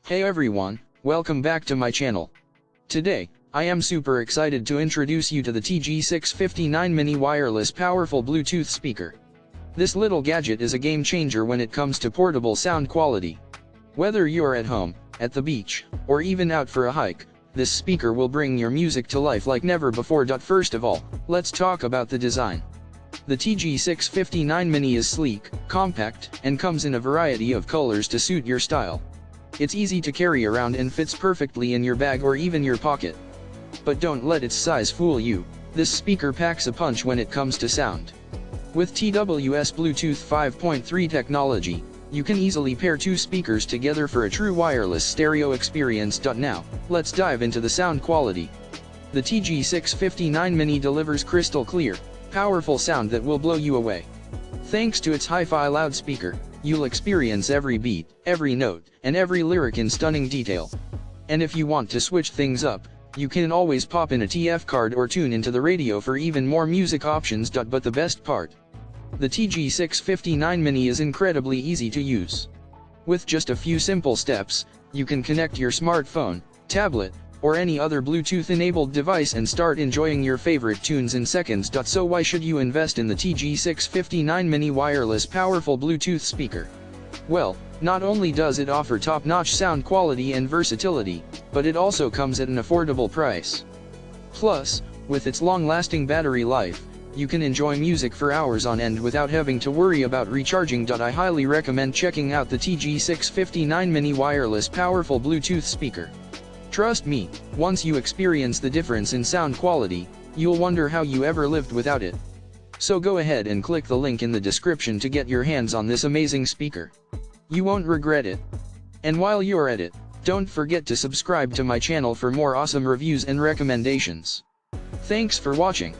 Hey everyone, welcome back to my channel. Today, I am super excited to introduce you to the TG659 Mini Wireless Powerful Bluetooth Speaker. This little gadget is a game changer when it comes to portable sound quality. Whether you're at home, at the beach, or even out for a hike, this speaker will bring your music to life like never before. First of all, let's talk about the design. The TG659 Mini is sleek, compact, and comes in a variety of colors to suit your style. It's easy to carry around and fits perfectly in your bag or even your pocket. But don't let its size fool you, this speaker packs a punch when it comes to sound. With TWS Bluetooth 5.3 technology, you can easily pair two speakers together for a true wireless stereo experience. Now, let's dive into the sound quality. The TG659 Mini delivers crystal clear, powerful sound that will blow you away. Thanks to its HIFI loudspeaker, you'll experience every beat, every note, and every lyric in stunning detail. And if you want to switch things up, you can always pop in a TF card or tune into the radio for even more music options. But the best part? The TG659 Mini is incredibly easy to use. With just a few simple steps, you can connect your smartphone, tablet, or any other Bluetooth-enabled device and start enjoying your favorite tunes in seconds. So why should you invest in the TG659 Mini Wireless Powerful Bluetooth Speaker? Well, not only does it offer top-notch sound quality and versatility, but it also comes at an affordable price. Plus, with its long-lasting battery life, you can enjoy music for hours on end without having to worry about recharging. I highly recommend checking out the TG659 Mini Wireless Powerful Bluetooth Speaker. Trust me, once you experience the difference in sound quality, you'll wonder how you ever lived without it. So go ahead and click the link in the description to get your hands on this amazing speaker. You won't regret it. And while you're at it, don't forget to subscribe to my channel for more awesome reviews and recommendations. Thanks for watching.